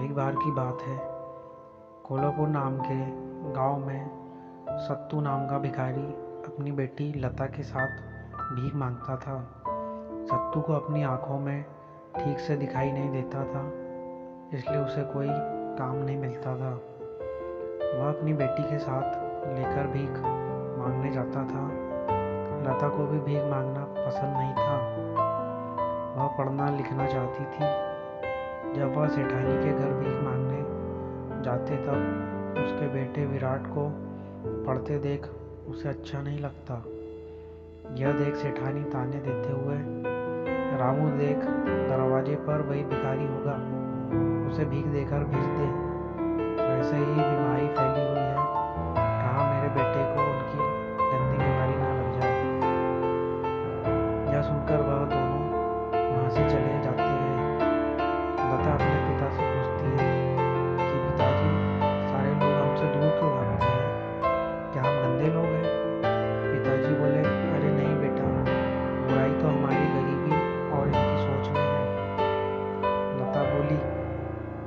एक बार की बात है। कोल्हापुर नाम के गांव में सत्तू नाम का भिखारी अपनी बेटी लता के साथ भीख मांगता था। सत्तू को अपनी आंखों में ठीक से दिखाई नहीं देता था, इसलिए उसे कोई काम नहीं मिलता था। वह अपनी बेटी के साथ लेकर भीख मांगने जाता था। लता को भी भीख मांगना पसंद नहीं था। वह पढ़ना लिखना चाहती थी। जब वह सेठानी के घर भीख मांगने जाते तब उसके बेटे विराट को पढ़ते देख उसे अच्छा नहीं लगता। यह देख सेठानी ताने देते हुए, रामू देख, दरवाजे पर वही भिखारी होगा, उसे भीख देकर भेज दे। वैसे ही बीमारी फैली हुई है, कहाँ मेरे बेटे को उनकी गंदी बीमारी ना लग जाए। यह सुनकर वह दोनों वहाँ से चले जाते हैं। लता अपने पिता से पूछती है कि पिताजी, सारे लोग हमसे दूर क्यों भागते हैं? क्या हम गंदे लोग हैं? पिताजी बोले, अरे नहीं बेटा, बुराई तो हमारी गरीबी और इनकी सोच में है। लता बोली,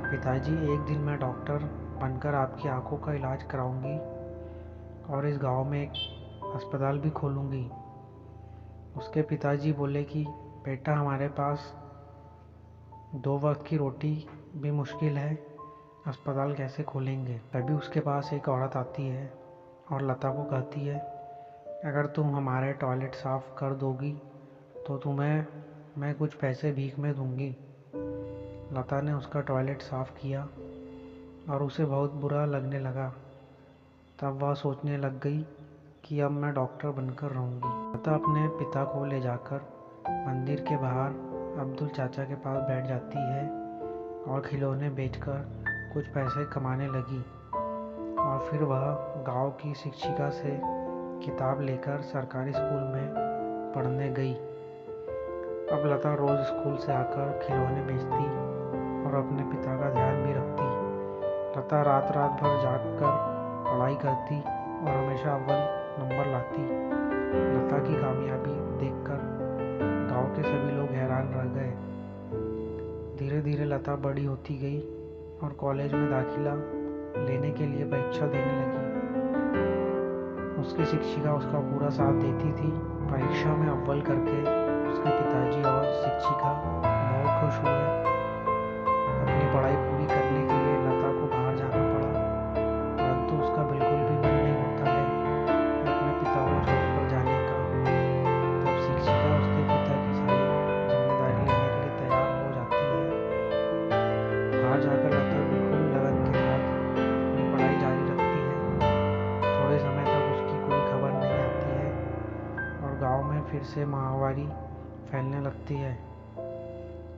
पिताजी, एक दिन मैं डॉक्टर बनकर आपकी आंखों का इलाज कराऊंगी और इस गांव में एक अस्पताल भी खोलूंगी। उसके पिताजी बोले कि बेटा, हमारे पास 2 वक्त की रोटी भी मुश्किल है, अस्पताल कैसे खोलेंगे? तभी उसके पास एक औरत आती है और लता को कहती है, अगर तुम हमारे टॉयलेट साफ़ कर दोगी तो तुम्हें मैं कुछ पैसे भीख में दूंगी। लता ने उसका टॉयलेट साफ़ किया और उसे बहुत बुरा लगने लगा। तब वह सोचने लग गई कि अब मैं डॉक्टर बनकर रहूँगी। लता अपने पिता को ले जाकर मंदिर के बाहर अब्दुल चाचा के पास बैठ जाती है और खिलौने बेचकर कुछ पैसे कमाने लगी। और फिर वह गांव की शिक्षिका से किताब लेकर सरकारी स्कूल में पढ़ने गई। अब लता रोज़ स्कूल से आकर खिलौने बेचती और अपने पिता का ध्यान भी रखती। लता रात रात भर जागकर पढ़ाई करती और हमेशा अव्वल नंबर लाती। लता की कामयाबी देखकर गांव के सभी लोग हैरान रह गए। धीरे धीरे लता बड़ी होती गई और कॉलेज में दाखिला लेने के लिए परीक्षा देने लगी। उसकी शिक्षिका उसका पूरा साथ देती थी। परीक्षा में अव्वल करके उसके पिताजी और शिक्षिका बहुत खुश हुए। अपनी पढ़ाई पूरी करने के लिए लता को बाहर जाना पड़ा, परंतु उसका बिल्कुल भी मन नहीं होता है अपने पिता को छोड़कर जाने का। तब शिक्षिका उसके पिता की सारी जिम्मेदारी लेने के लिए तैयार हो जाती है। बाहर जाकर लता बिल्कुल लगन के साथ अपनी पढ़ाई जारी रखती है। थोड़े समय तक उसकी कोई खबर नहीं आती है और गांव में फिर से महामारी फैलने लगती है।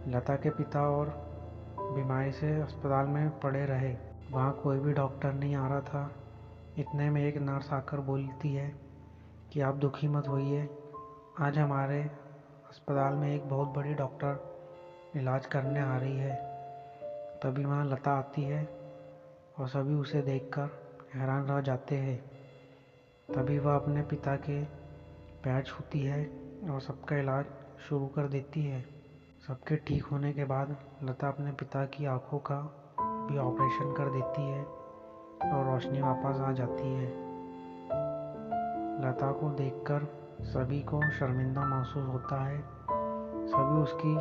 लता के पिता और बीमारी से अस्पताल में पड़े रहे। वहाँ कोई भी डॉक्टर नहीं आ रहा था। इतने में एक नर्स आकर बोलती है कि आप दुखी मत होइए, आज हमारे अस्पताल में एक बहुत बड़ी डॉक्टर इलाज करने आ रही है। तभी वहाँ लता आती है और सभी उसे देखकर हैरान रह जाते हैं। तभी वह अपने पिता के पैर छूती है और सबका इलाज शुरू कर देती है। सबके ठीक होने के बाद लता अपने पिता की आंखों का भी ऑपरेशन कर देती है और रोशनी वापस आ जाती है। लता को देखकर सभी को शर्मिंदा महसूस होता है। सभी उसकी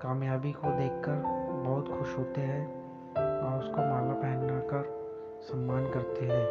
कामयाबी को देखकर बहुत खुश होते हैं और उसको माला पहनाकर सम्मान करते हैं।